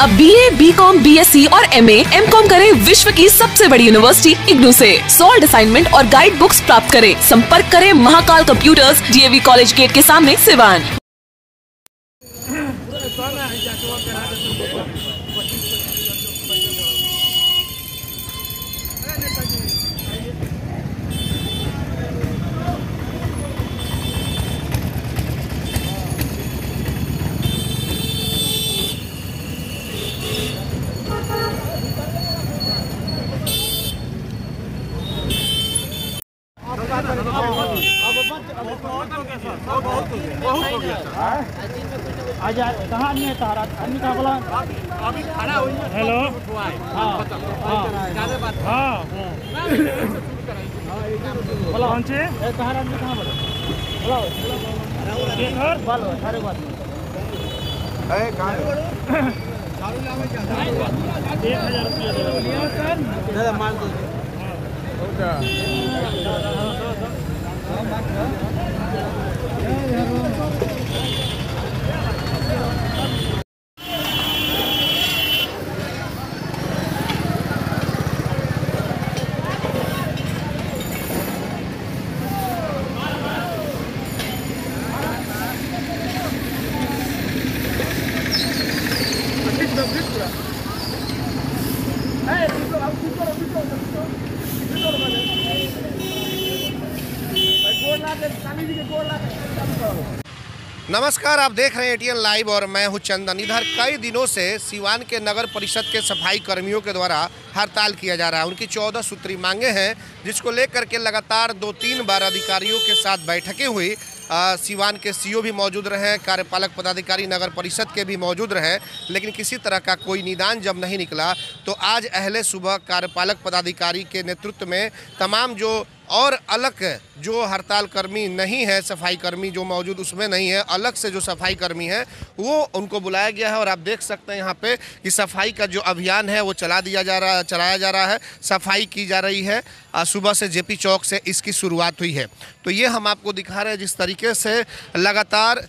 अब BA, BCom, BSc और MA, MCom करें विश्व की सबसे बड़ी यूनिवर्सिटी इग्नू से। सॉल्ड असाइनमेंट और गाइड बुक्स प्राप्त करें। संपर्क करें Mahakal computers, DAV college gate के सामने, सिवान। कहाँ आदमी है तारा आदमी कहाँ बोला अभी खड़ा हुई है। हेलो हाँ बोला कौन से कहाँ आदमी कहाँ बोला बोला सारे बात 1000 रुपया माल दो। नमस्कार, आप देख रहे हैं ATN लाइव और मैं हूं चंदन। इधर कई दिनों से सिवान के नगर परिषद के सफाई कर्मियों के द्वारा हड़ताल किया जा रहा है। उनकी 14 सूत्री मांगे हैं, जिसको लेकर के लगातार 2-3 बार अधिकारियों के साथ बैठकें हुई। सिवान के CO भी मौजूद रहे, कार्यपालक पदाधिकारी नगर परिषद के भी मौजूद रहे, लेकिन किसी तरह का कोई निदान जब नहीं निकला तो आज अहले सुबह कार्यपालक पदाधिकारी के नेतृत्व में तमाम जो और अलग जो हड़ताल कर्मी नहीं है, सफाई कर्मी जो मौजूद उसमें नहीं है, अलग से जो सफाई कर्मी है वो उनको बुलाया गया है। और आप देख सकते हैं यहाँ पे कि सफाई का जो अभियान है वो चलाया जा रहा है, सफाई की जा रही है। सुबह से JP चौक से इसकी शुरुआत हुई है। तो ये हम आपको दिखा रहे हैं जिस तरीके से लगातार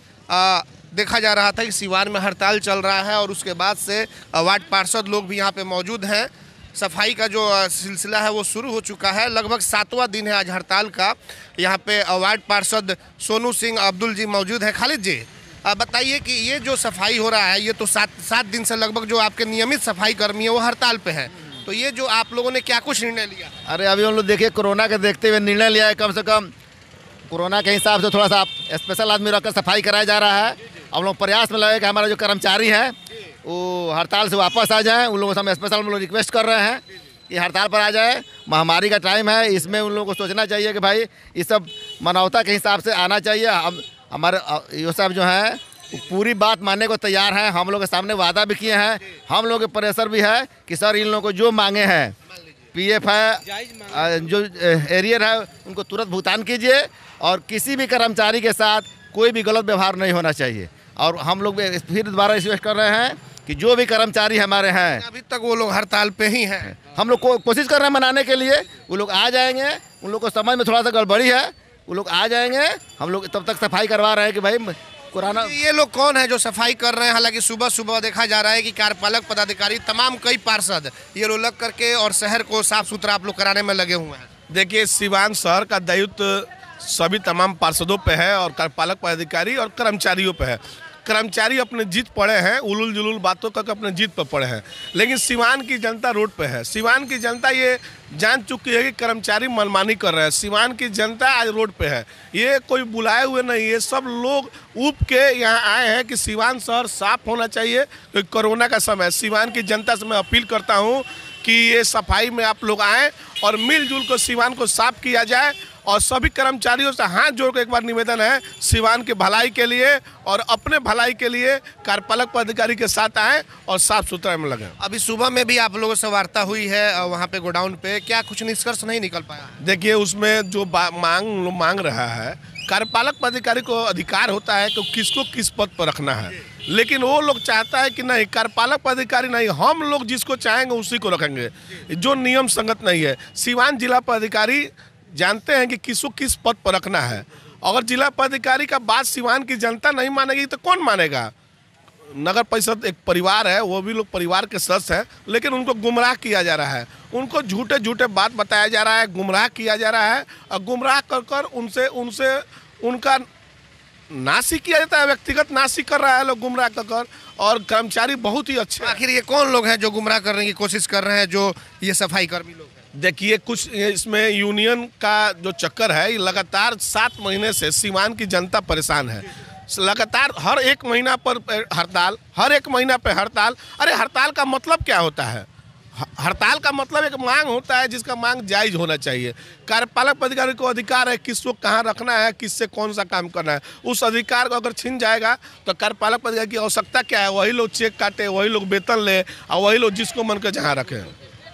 देखा जा रहा था कि सिवान में हड़ताल चल रहा है और उसके बाद से वार्ड पार्षद लोग भी यहाँ पे मौजूद हैं। सफाई का जो सिलसिला है वो शुरू हो चुका है। लगभग 7वां दिन है आज हड़ताल का। यहाँ पे वार्ड पार्षद सोनू सिंह अब्दुल जी मौजूद है। खालिद जी, बताइए कि ये जो सफाई हो रहा है ये तो 7 दिन से लगभग जो आपके नियमित सफाई कर्मी है वो हड़ताल पे है, तो ये जो आप लोगों ने क्या कुछ निर्णय लिया? अरे अभी हम लोग देखिए कोरोना के देखते हुए निर्णय लिया है, कम से कम कोरोना के हिसाब से थोड़ा सा स्पेशल आदमी रखकर सफाई कराया जा रहा है। हम लोग प्रयास में लगे कि हमारा जो कर्मचारी हैं वो हड़ताल से वापस आ जाएं। उन लोगों से हम स्पेशल हम लोग रिक्वेस्ट कर रहे हैं कि हड़ताल पर आ जाए। महामारी का टाइम है, इसमें उन लोगों को सोचना चाहिए कि भाई ये सब मानवता के हिसाब से आना चाहिए। हम हमारे ये सब जो है पूरी बात मानने को तैयार हैं। हम लोग के सामने वादा भी किए हैं, हम लोग के प्रेशर भी है कि सर इन लोगों को जो मांगे हैं PF है, जो एरियर है, उनको तुरंत भुगतान कीजिए और किसी भी कर्मचारी के साथ कोई भी गलत व्यवहार नहीं होना चाहिए। और हम लोग फिर दोबारा रिक्वेस्ट कर रहे हैं कि जो भी कर्मचारी हमारे हैं, अभी तक वो लोग हड़ताल पे ही हैं, हम लोग को कोशिश कर रहे हैं मनाने के लिए। वो लोग आ जाएंगे, उन लोग को समझ में थोड़ा सा गड़बड़ी है, वो लोग आ जाएंगे। हम लोग तब तक सफाई करवा रहे हैं कि भाई कोरोना। ये लोग कौन है जो सफाई कर रहे हैं? हालांकि सुबह सुबह देखा जा रहा है कि कार्यपालक पदाधिकारी तमाम कई पार्षद ये लोग लग करके और शहर को साफ सुथरा आप लोग कराने में लगे हुए हैं। देखिए, सिवान शहर का दायित्व सभी तमाम पार्षदों पे है और कार्यपालक पदाधिकारी और कर्मचारियों पे है। कर्मचारी अपने जीत पड़े हैं, उलूल जुलूल बातों का अपने जीत पर पड़े हैं, लेकिन सिवान की जनता रोड पे है। सिवान की जनता ये जान चुकी है कि कर्मचारी मनमानी कर रहे हैं। सिवान की जनता आज रोड पे है, ये कोई बुलाए हुए नहीं, ये सब लोग ऊब के यहाँ आए हैं कि सिवान शहर साफ होना चाहिए। तो कोरोना का समय, सिवान की जनता से मैं अपील करता हूँ कि ये सफाई में आप लोग आएँ और मिलजुल कर सिवान को साफ किया जाए। और सभी कर्मचारियों से हाथ जोड़ कर एक बार निवेदन है, सिवान के भलाई के लिए और अपने भलाई के लिए कार्यपालक पदाधिकारी के साथ आएँ और साफ सुथरा में लगें। अभी सुबह में भी आप लोगों से वार्ता हुई है वहाँ पे गोडाउन पे, क्या कुछ निष्कर्ष नहीं निकल पाया? देखिए, उसमें जो मांग रहा है, कार्यपालक पदाधिकारी को अधिकार होता है कि किसको किस पद पर रखना है, लेकिन वो लोग चाहता है कि नहीं, कार्यपालक पदाधिकारी नहीं, हम लोग जिसको चाहेंगे उसी को रखेंगे, जो नियम संगत नहीं है। सिवान जिला पदाधिकारी जानते हैं कि किसको किस पद पर रखना है। अगर जिला पदाधिकारी का बात सिवान की जनता नहीं मानेगी तो कौन मानेगा? नगर परिषद एक परिवार है, वो भी लोग परिवार के सदस्य हैं, लेकिन उनको गुमराह किया जा रहा है, उनको झूठे झूठे बात बताया जा रहा है, गुमराह किया जा रहा है और गुमराह कर उनसे उनका नासी किया जाता है, व्यक्तिगत नासी कर रहा है लोग गुमराह कर। और कर्मचारी बहुत ही अच्छे। आखिर ये कौन लोग हैं जो गुमराह करने की कोशिश कर रहे हैं, जो ये सफाई कर्मी लोग हैं? देखिए, कुछ इसमें यूनियन का जो चक्कर है, ये लगातार 7 महीने से सीवान की जनता परेशान है। लगातार हर एक महीना पर हड़ताल, हर एक महीना पे हड़ताल। अरे हड़ताल का मतलब क्या होता है? हड़ताल का मतलब एक मांग होता है जिसका मांग जायज़ होना चाहिए। कार्यपालक पदाधिकारी को अधिकार है किसको कहाँ रखना है, किससे कौन सा काम करना है। उस अधिकार को अगर छीन जाएगा तो कार्यपालक पदाधिकारी की आवश्यकता क्या है? वही लोग चेक काटे, वही लोग वेतन ले और वही लोग जिसको मन कर जहाँ रखें।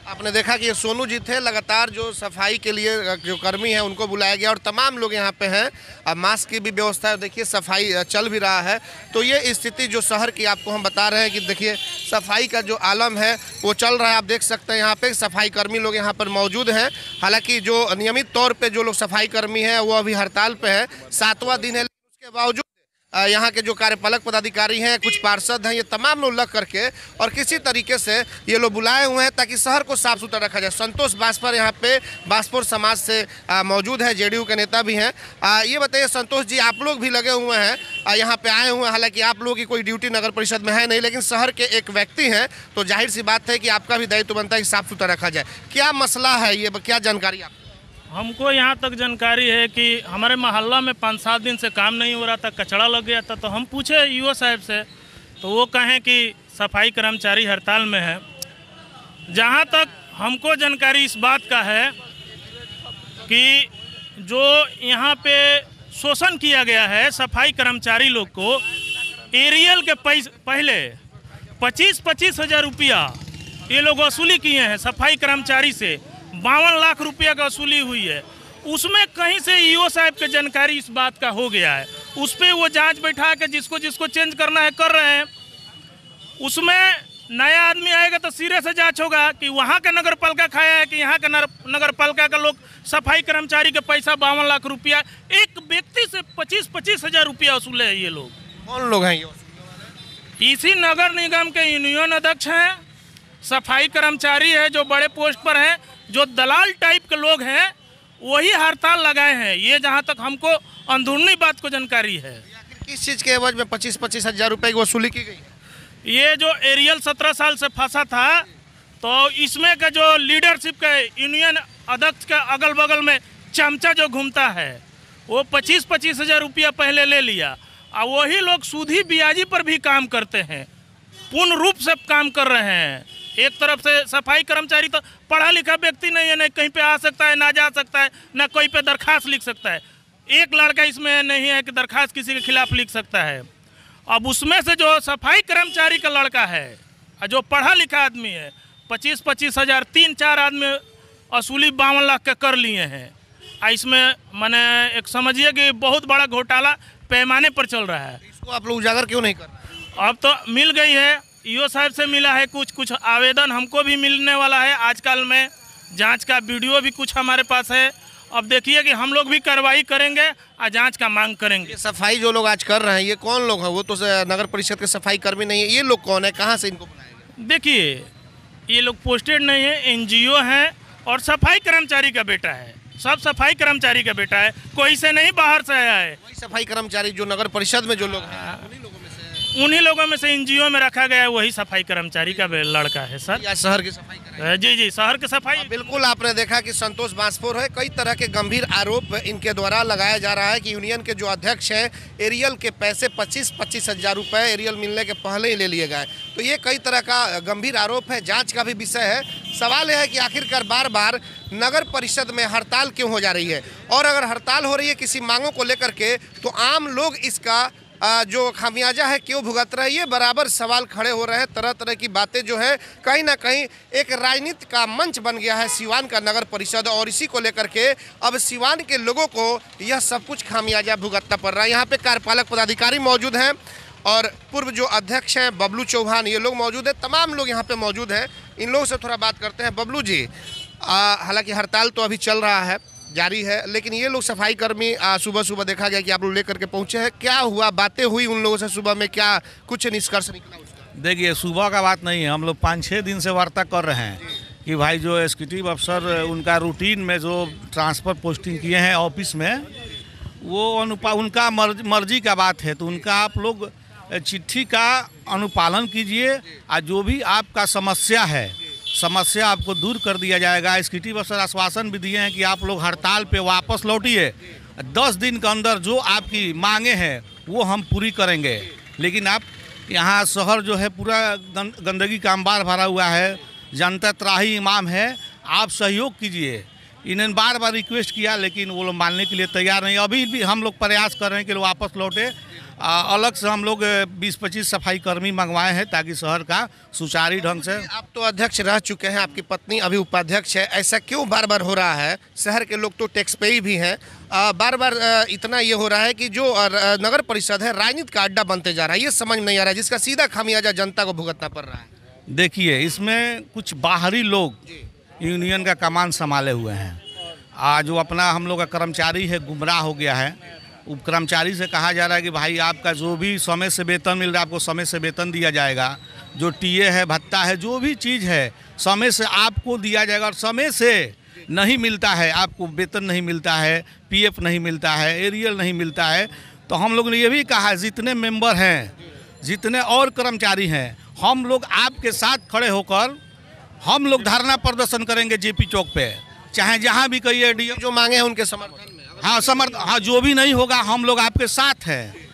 आपने देखा कि ये सोनू जी थे, लगातार जो सफाई के लिए जो कर्मी हैं उनको बुलाया गया और तमाम लोग यहाँ पे हैं। अब मास्क की भी व्यवस्था है, देखिए सफाई चल भी रहा है। तो ये स्थिति जो शहर की आपको हम बता रहे हैं कि देखिए सफाई का जो आलम है वो चल रहा है। आप देख सकते हैं यहाँ पे सफाई कर्मी लोग यहाँ पर मौजूद हैं। हालांकि जो नियमित तौर पर जो लोग सफाई कर्मी हैं वो अभी हड़ताल पर है, 7वां दिन है, लेकिन उसके बावजूद यहाँ के जो कार्यपालक पदाधिकारी हैं, कुछ पार्षद हैं, ये तमाम लोग लग करके और किसी तरीके से ये लोग बुलाए हुए हैं ताकि शहर को साफ सुथरा रखा जाए। संतोष बास्पर यहाँ पे बास्पर समाज से मौजूद है, जेडीयू के नेता भी हैं। ये बताइए संतोष जी, आप लोग भी लगे हुए हैं, यहाँ पे आए हुए हैं। हालांकि आप लोगों की कोई ड्यूटी नगर परिषद में है नहीं, लेकिन शहर के एक व्यक्ति हैं, तो जाहिर सी बात है कि आपका भी दायित्व बनता है कि साफ सुथरा रखा जाए। क्या मसला है, ये क्या जानकारी आप? हमको यहाँ तक जानकारी है कि हमारे मोहल्ला में 5-7 दिन से काम नहीं हो रहा था, कचरा लग गया था। तो हम पूछे ईओ साहब से, तो वो कहें कि सफाई कर्मचारी हड़ताल में है। जहाँ तक हमको जानकारी इस बात का है कि जो यहाँ पे शोषण किया गया है सफाई कर्मचारी लोग को, एरियल के पहले 25-25 हज़ार रुपया ये लोग वसूली किए हैं सफाई कर्मचारी से। 52 लाख रुपया का वसूली हुई है। उसमें कहीं से ईओ साहब के जानकारी इस बात का हो गया है, उस पर वो जांच बैठा के जिसको जिसको चेंज करना है कर रहे हैं। उसमें नया आदमी आएगा तो सिरे से जांच होगा कि वहाँ का नगर पालिका खाया है कि यहाँ का नगर पालिका का लोग सफाई कर्मचारी के पैसा 52 लाख रुपया एक व्यक्ति से 25-25 हज़ार रुपया वसूले है। ये लोग कौन लोग हैं? ये इसी नगर निगम के यूनियन अध्यक्ष हैं, सफाई कर्मचारी है जो बड़े पोस्ट पर हैं, जो दलाल टाइप के लोग हैं वही हड़ताल लगाए हैं। ये जहाँ तक हमको अंदरूनी बात को जानकारी है। किस चीज़ के एवज में 25-25 हज़ार रुपये की वसूली की गई? ये जो एरियल 17 साल से फंसा था, तो इसमें का जो लीडरशिप के यूनियन अध्यक्ष के अगल बगल में चमचा जो घूमता है वो 25-25 हज़ार रुपया पहले ले लिया। और वही लोग सूदी ब्याजी पर भी काम करते हैं, पूर्ण रूप से काम कर रहे हैं। एक तरफ से सफाई कर्मचारी तो पढ़ा लिखा व्यक्ति नहीं है, न कहीं पे आ सकता है, ना जा सकता है, ना कोई पे दरखास्त लिख सकता है। एक लड़का इसमें नहीं है कि दरखास्त किसी के खिलाफ लिख सकता है। अब उसमें से जो सफाई कर्मचारी का लड़का है जो पढ़ा लिखा आदमी है, 25-25 हज़ार 3-4 आदमी वसूली 52 लाख का कर लिए हैं। इसमें मैंने एक समझिए कि बहुत बड़ा घोटाला पैमाने पर चल रहा है। इसको आप लोग उजागर क्यों नहीं कर रहे? अब तो मिल गई है, ईओ साहब से मिला है, कुछ आवेदन हमको भी मिलने वाला है। आजकल में जांच का वीडियो भी कुछ हमारे पास है। अब देखिए कि हम लोग भी कार्रवाई करेंगे और जांच का मांग करेंगे। सफाई जो लोग आज कर रहे हैं ये कौन लोग हैं? वो तो नगर परिषद के सफाई कर्मी नहीं है। ये लोग कौन है, कहाँ से इनको बुलाया गया? देखिए, ये लोग पोस्टेड नहीं है, एनजीओ हैं और सफाई कर्मचारी का बेटा है। सब सफाई कर्मचारी का बेटा है, कोई से नहीं बाहर से आया है। वही सफाई कर्मचारी जो नगर परिषद में जो लोग हैं उन्हीं लोगों में से एनजीओ में रखा गया है, वही सफाई कर्मचारी का लड़का है सर। या शहर की सफाई कराई? जी, शहर की सफाई। बिल्कुल, आपने देखा कि संतोष बास्पोर है। कई तरह के गंभीर आरोप इनके द्वारा लगाया जा रहा है कि यूनियन के जो अध्यक्ष हैं एरियल के पैसे 25-25 हज़ार रुपये एरियल मिलने के पहले ही ले लिए गए। तो ये कई तरह का गंभीर आरोप है, जाँच का भी विषय है। सवाल यह है कि आखिरकार बार बार नगर परिषद में हड़ताल क्यों हो जा रही है, और अगर हड़ताल हो रही है किसी मांगों को लेकर के तो आम लोग इसका जो खामियाजा है क्यों भुगत रहे हैं, ये बराबर सवाल खड़े हो रहे हैं। तरह तरह की बातें जो है कहीं ना कहीं एक राजनीति का मंच बन गया है सिवान का नगर परिषद, और इसी को लेकर के अब सिवान के लोगों को यह सब कुछ खामियाजा भुगतना पड़ रहा है। यहाँ पे कार्यपालक पदाधिकारी मौजूद हैं और पूर्व जो अध्यक्ष हैं बबलू चौहान, ये लोग मौजूद हैं। तमाम लोग यहाँ पे मौजूद हैं। इन लोगों से थोड़ा बात करते हैं। बबलू जी, हालांकि हड़ताल तो अभी चल रहा है, जारी है, लेकिन ये लोग सफाई कर्मी सुबह सुबह देखा गया कि आप लोग लेकर के पहुंचे हैं। क्या हुआ, बातें हुई उन लोगों से सुबह में, क्या कुछ निष्कर्ष निकला उसका? देखिए, सुबह का बात नहीं है, हम लोग 5-6 दिन से वार्ता कर रहे हैं कि भाई जो एग्जीक्यूटिव अफसर उनका रूटीन में जो ट्रांसफ़र पोस्टिंग किए हैं ऑफिस में, वो उनका मर्जी का बात है, तो उनका आप लोग चिट्ठी का अनुपालन कीजिए और जो भी आपका समस्या आपको दूर कर दिया जाएगा। एग्जीक्यूटिव अफसर आश्वासन भी दिए हैं कि आप लोग हड़ताल पे वापस लौटिए, 10 दिन के अंदर जो आपकी मांगे हैं वो हम पूरी करेंगे। लेकिन आप यहाँ शहर जो है पूरा गंदगी का अंबार भरा हुआ है, जनता त्राही इमाम है, आप सहयोग कीजिए। इन्हें बार बार रिक्वेस्ट किया लेकिन वो लोग मानने के लिए तैयार नहीं। अभी भी हम लोग प्रयास कर रहे हैं कि लोग वापस लौटे। अलग से हम लोग 20-25 सफाई कर्मी मंगवाए हैं ताकि शहर का सुचारू ढंग से। आप तो अध्यक्ष रह चुके हैं, आपकी पत्नी अभी उपाध्यक्ष है, ऐसा क्यों बार बार हो रहा है? शहर के लोग तो टैक्स पेई भी हैं, बार बार इतना ये हो रहा है कि जो नगर परिषद है राजनीति का अड्डा बनते जा रहा है, ये समझ में नहीं आ रहा है, जिसका सीधा खामियाजा जनता को भुगतना पड़ रहा है। देखिए, इसमें कुछ बाहरी लोग यूनियन का कमान संभाले हुए हैं। आज जो अपना हम लोग का कर्मचारी है गुमराह हो गया है। कर्मचारी से कहा जा रहा है कि भाई आपका जो भी समय से वेतन मिल रहा है आपको समय से वेतन दिया जाएगा, जो टीए है, भत्ता है, जो भी चीज़ है समय से आपको दिया जाएगा, और समय से नहीं मिलता है आपको वेतन नहीं मिलता है, पीएफ नहीं मिलता है, एरियल नहीं मिलता है। तो हम लोग ने ये भी कहा जितने मेंबर हैं, जितने और कर्मचारी हैं, हम लोग आपके साथ खड़े होकर हम लोग धरना प्रदर्शन करेंगे जेपी चौक पे, चाहे जहाँ भी कहिए। डीएम जो मांगे हैं उनके समर्थन में हाँ, जो भी नहीं होगा हम लोग आपके साथ हैं।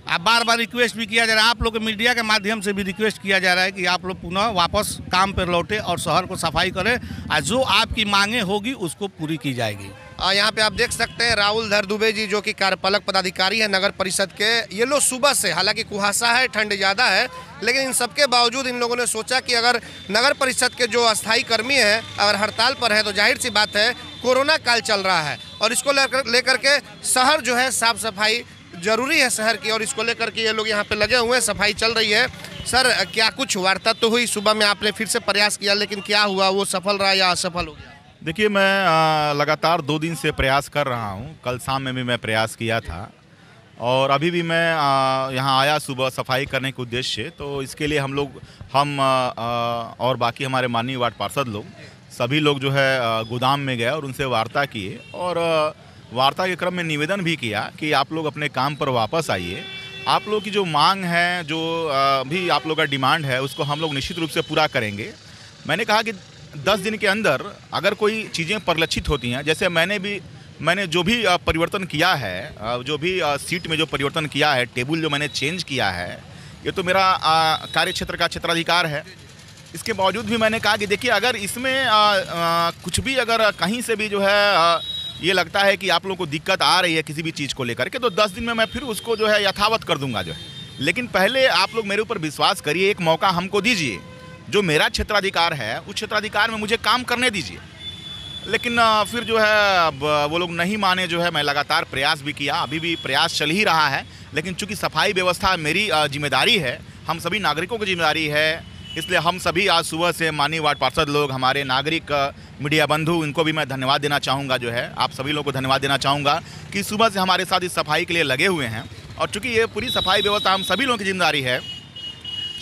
आप बार बार रिक्वेस्ट भी किया जा रहा है, आप लोग के मीडिया के माध्यम से भी रिक्वेस्ट किया जा रहा है कि आप लोग पुनः वापस काम पर लौटे और शहर को सफाई करें, और जो आपकी मांगे होगी उसको पूरी की जाएगी। यहाँ पे आप देख सकते हैं राहुल धर दुबे जी, जो कि कार्यपालक पदाधिकारी है नगर परिषद के। ये लोग सुबह से, हालांकि कुहासा है, ठंड ज़्यादा है, लेकिन इन सबके बावजूद इन लोगों ने सोचा कि अगर नगर परिषद के जो अस्थायी कर्मी हैं अगर हड़ताल पर है तो जाहिर सी बात है कोरोना काल चल रहा है, और इसको लेकर के शहर जो है साफ सफाई जरूरी है शहर की, और इसको लेकर के ये लोग यहाँ पे लगे हुए हैं, सफाई चल रही है। सर, क्या कुछ वार्ता तो हुई सुबह में, आपने फिर से प्रयास किया, लेकिन क्या हुआ, वो सफल रहा या असफल हो गया? देखिए, मैं लगातार 2 दिन से प्रयास कर रहा हूँ। कल शाम में भी मैं प्रयास किया था, और अभी भी मैं यहाँ आया सुबह सफाई करने के उद्देश्य से। तो इसके लिए हम और बाकी हमारे माननीय वार्ड पार्षद लोग सभी लोग जो है गोदाम में गए और उनसे वार्ता किए, और वार्ता के क्रम में निवेदन भी किया कि आप लोग अपने काम पर वापस आइए। आप लोग की जो मांग है, जो भी आप लोग का डिमांड है, उसको हम लोग निश्चित रूप से पूरा करेंगे। मैंने कहा कि 10 दिन के अंदर अगर कोई चीज़ें परिलक्षित होती हैं, जैसे मैंने जो भी परिवर्तन किया है, जो भी सीट में जो परिवर्तन किया है, टेबल जो मैंने चेंज किया है, ये तो मेरा कार्य क्षेत्र का क्षेत्राधिकार है। इसके बावजूद भी मैंने कहा कि देखिए, अगर इसमें कुछ भी अगर कहीं से भी जो है ये लगता है कि आप लोगों को दिक्कत आ रही है किसी भी चीज़ को लेकर के, तो 10 दिन में मैं फिर उसको जो है यथावत कर दूंगा जो है। लेकिन पहले आप लोग मेरे ऊपर विश्वास करिए, एक मौका हमको दीजिए, जो मेरा क्षेत्राधिकार है उस क्षेत्राधिकार में मुझे काम करने दीजिए। लेकिन फिर जो है अब वो लोग नहीं माने, जो है मैं लगातार प्रयास भी किया, अभी भी प्रयास चल ही रहा है। लेकिन चूंकि सफाई व्यवस्था मेरी जिम्मेदारी है, हम सभी नागरिकों की जिम्मेदारी है, इसलिए हम सभी आज सुबह से माननीय वार्ड पार्षद लोग, हमारे नागरिक मीडिया बंधु, इनको भी मैं धन्यवाद देना चाहूँगा। जो है आप सभी लोगों को धन्यवाद देना चाहूँगा कि सुबह से हमारे साथ इस सफाई के लिए लगे हुए हैं। और चूँकि ये पूरी सफाई व्यवस्था हम सभी लोगों की जिम्मेदारी है,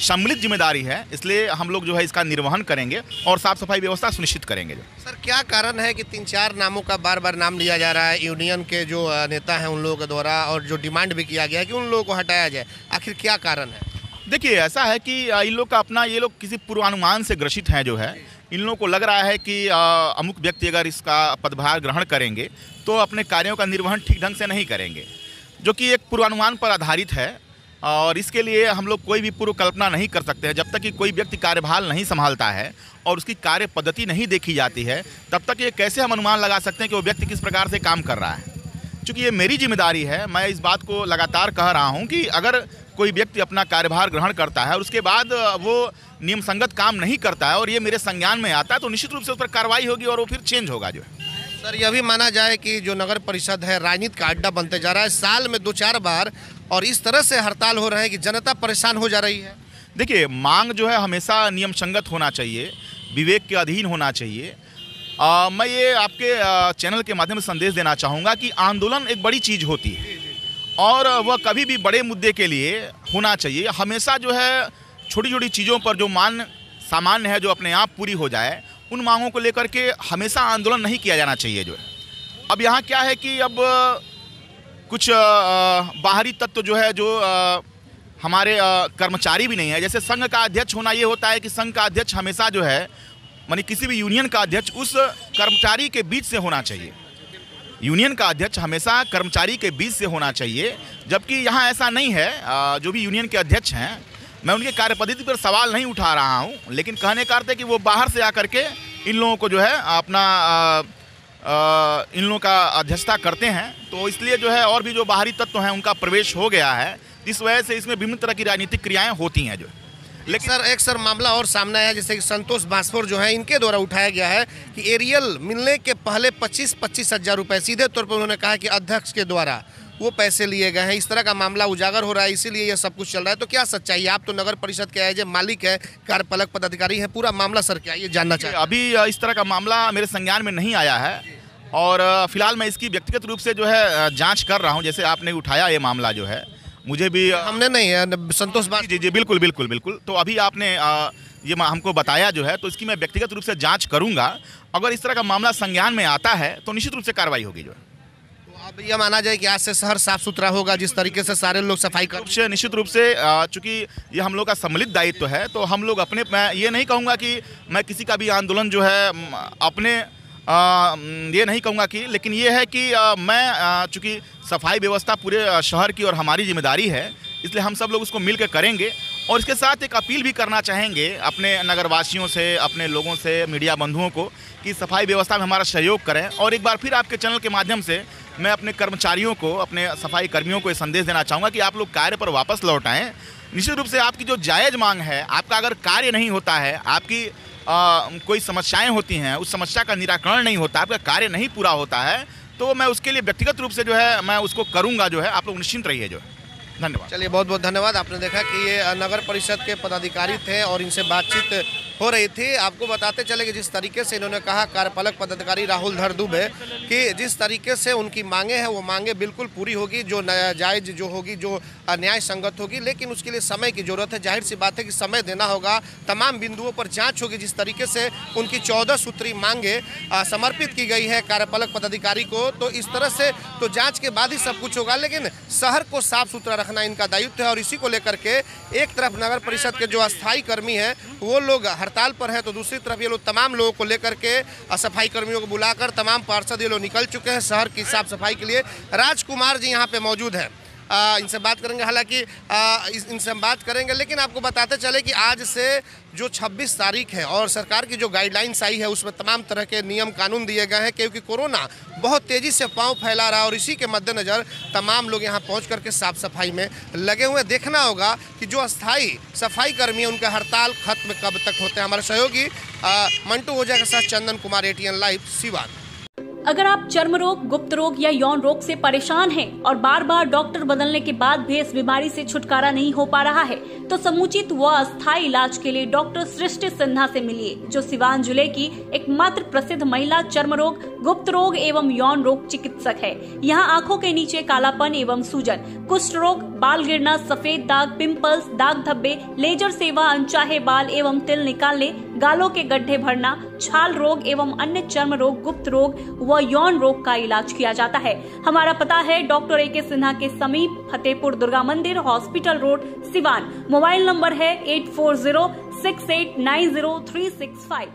सम्मिलित जिम्मेदारी है, इसलिए हम लोग जो है इसका निर्वहन करेंगे और साफ सफाई व्यवस्था सुनिश्चित करेंगे। सर, क्या कारण है कि 3-4 नामों का बार बार नाम लिया जा रहा है यूनियन के जो नेता हैं उन लोगों के द्वारा, और जो डिमांड भी किया गया है कि उन लोगों को हटाया जाए, आखिर क्या कारण है? देखिए, ऐसा है कि इन लोग का अपना, ये लोग किसी पूर्वानुमान से ग्रसित हैं। जो है इन लोगों को लग रहा है कि अमुक व्यक्ति अगर इसका पदभार ग्रहण करेंगे तो अपने कार्यों का निर्वहन ठीक ढंग से नहीं करेंगे, जो कि एक पूर्वानुमान पर आधारित है। और इसके लिए हम लोग कोई भी पूर्व कल्पना नहीं कर सकते हैं। जब तक कि कोई व्यक्ति कार्यभार नहीं संभालता है और उसकी कार्य पद्धति नहीं देखी जाती है, तब तक ये कैसे हम अनुमान लगा सकते हैं कि वो व्यक्ति किस प्रकार से काम कर रहा है। चूँकि ये मेरी जिम्मेदारी है, मैं इस बात को लगातार कह रहा हूँ कि अगर कोई व्यक्ति अपना कार्यभार ग्रहण करता है और उसके बाद वो नियम संगत काम नहीं करता है और ये मेरे संज्ञान में आता है, तो निश्चित रूप से उस पर कार्रवाई होगी और वो फिर चेंज होगा। जो है सर, यह भी माना जाए कि जो नगर परिषद है राजनीति का अड्डा बनते जा रहा है, साल में 2-4 बार और इस तरह से हड़ताल हो रहे हैं कि जनता परेशान हो जा रही है। देखिए, मांग जो है हमेशा नियम संगत होना चाहिए, विवेक के अधीन होना चाहिए। मैं ये आपके चैनल के माध्यम से संदेश देना चाहूँगा कि आंदोलन एक बड़ी चीज़ होती है और वह कभी भी बड़े मुद्दे के लिए होना चाहिए। हमेशा जो है छोटी छोटी चीज़ों पर जो सामान्य है, जो अपने आप पूरी हो जाए, उन मांगों को लेकर के हमेशा आंदोलन नहीं किया जाना चाहिए। जो है अब यहाँ क्या है कि अब कुछ बाहरी तत्व जो है, जो हमारे कर्मचारी भी नहीं है। जैसे संघ का अध्यक्ष होना ये होता है कि संघ का अध्यक्ष हमेशा जो है, मानी किसी भी यूनियन का अध्यक्ष उस कर्मचारी के बीच से होना चाहिए। यूनियन का अध्यक्ष हमेशा कर्मचारी के बीच से होना चाहिए, जबकि यहाँ ऐसा नहीं है। जो भी यूनियन के अध्यक्ष हैं, मैं उनके कार्यपद्धति पर सवाल नहीं उठा रहा हूँ, लेकिन कहने का अर्थ है कि वो बाहर से आकर के इन लोगों को जो है अपना इन लोगों का अध्यक्षता करते हैं। तो इसलिए जो है और भी जो बाहरी तत्व हैं उनका प्रवेश हो गया है, इस वजह से इसमें विभिन्न तरह की राजनीतिक क्रियाएँ होती हैं। जो लेकिन सर एक मामला और सामने आया, जैसे कि संतोष बांसफोर जो है, इनके द्वारा उठाया गया है कि एरियल मिलने के पहले 25-25 हज़ार रुपये सीधे तौर पर उन्होंने कहा कि अध्यक्ष के द्वारा वो पैसे लिए गए हैं। इस तरह का मामला उजागर हो रहा है, इसीलिए ये सब कुछ चल रहा है। तो क्या सच्चाई है? आप तो नगर परिषद के एज मालिक है, कार्यपालक पदाधिकारी है, पूरा मामला सर क्या ये जानना चाहिए। अभी इस तरह का मामला मेरे संज्ञान में नहीं आया है और फिलहाल मैं इसकी व्यक्तिगत रूप से जो है जाँच कर रहा हूँ। जैसे आपने उठाया ये मामला जो है, मुझे भी हमने नहीं है संतोष बात। जी बिल्कुल बिल्कुल बिल्कुल। तो अभी आपने ये हमको बताया जो है, तो इसकी मैं व्यक्तिगत रूप से जांच करूंगा। अगर इस तरह का मामला संज्ञान में आता है तो निश्चित रूप से कार्रवाई होगी। जो है तो अब यह माना जाए कि आज से शहर साफ सुथरा होगा, जिस तरीके से सारे लोग सफाई कर। निश्चित रूप से चूंकि ये हम लोग का सम्मिलित दायित्व है, तो हम लोग अपने, मैं ये नहीं कहूँगा कि मैं किसी का भी आंदोलन जो है अपने ये नहीं कहूँगा कि, लेकिन ये है कि मैं चूँकि सफाई व्यवस्था पूरे शहर की और हमारी जिम्मेदारी है, इसलिए हम सब लोग उसको मिल के करेंगे। और इसके साथ एक अपील भी करना चाहेंगे अपने नगरवासियों से, अपने लोगों से, मीडिया बंधुओं को, कि सफाई व्यवस्था में हमारा सहयोग करें। और एक बार फिर आपके चैनल के माध्यम से मैं अपने कर्मचारियों को, अपने सफाई कर्मियों को ये संदेश देना चाहूँगा कि आप लोग कार्य पर वापस लौट आएँ। निश्चित रूप से आपकी जो जायज़ मांग है, आपका अगर कार्य नहीं होता है, आपकी कोई समस्याएं होती हैं, उस समस्या का निराकरण नहीं होता, आपका कार्य नहीं पूरा होता है, तो मैं उसके लिए व्यक्तिगत रूप से जो है मैं उसको करूंगा। जो है आप लोग निश्चिंत रहिए। जो है धन्यवाद। चलिए बहुत बहुत धन्यवाद। आपने देखा कि ये नगर परिषद के पदाधिकारी थे और इनसे बातचीत हो रही थी। आपको बताते चले कि जिस तरीके से इन्होंने कहा कार्यपालक पदाधिकारी राहुल धर दुबे कि जिस तरीके से उनकी मांगे हैं वो मांगे बिल्कुल पूरी होगी, जो जायज़ जो होगी, जो न्याय संगत होगी, लेकिन उसके लिए समय की ज़रूरत है। जाहिर सी बात है कि समय देना होगा, तमाम बिंदुओं पर जांच होगी। जिस तरीके से उनकी 14 सूत्री मांगे समर्पित की गई है कार्यपालक पदाधिकारी को, तो इस तरह से तो जाँच के बाद ही सब कुछ होगा। लेकिन शहर को साफ सुथरा रखना इनका दायित्व है और इसी को लेकर के एक तरफ नगर परिषद के जो अस्थायी कर्मी हैं वो लोग हड़ताल पर है, तो दूसरी तरफ ये लोग तमाम लोगों को लेकर के सफाई कर्मियों को बुलाकर तमाम पार्षद ये लोग निकल चुके हैं शहर की साफ सफाई के लिए। राजकुमार जी यहाँ पे मौजूद हैं, इनसे बात करेंगे। हालांकि इनसे हम बात करेंगे, लेकिन आपको बताते चले कि आज से जो 26 तारीख है और सरकार की जो गाइडलाइंस आई है उसमें तमाम तरह के नियम कानून दिए गए हैं, क्योंकि कोरोना बहुत तेज़ी से पांव फैला रहा है और इसी के मद्देनज़र तमाम लोग यहाँ पहुँच करके साफ सफाई में लगे हुए। देखना होगा कि जो अस्थायी सफाई कर्मी है उनका हड़ताल खत्म कब तक होते हैं। हमारे सहयोगी मंटू ओझा के साथ चंदन कुमार, ATN लाइव, सिवान। अगर आप चर्म रोग, गुप्त रोग या यौन रोग से परेशान हैं और बार बार डॉक्टर बदलने के बाद भी इस बीमारी से छुटकारा नहीं हो पा रहा है, तो समुचित व अस्थायी इलाज के लिए डॉक्टर सृष्टि सिन्हा से मिलिए, जो सिवान जिले की एकमात्र प्रसिद्ध महिला चर्म रोग, गुप्त रोग एवं यौन रोग चिकित्सक है। यहाँ आंखों के नीचे कालापन एवं सूजन, कुष्ठ रोग, बाल गिरना, सफेद दाग, पिंपल्स, दाग धब्बे, लेजर सेवा, अनचाहे बाल एवं तिल निकालने, गालों के गड्ढे भरना, छाल रोग एवं अन्य चर्म रोग, गुप्त रोग व यौन रोग का इलाज किया जाता है। हमारा पता है डॉक्टर AK सिन्हा के समीप फतेहपुर दुर्गा मंदिर, hospital road, Siwan. Mobile number है 8406890365।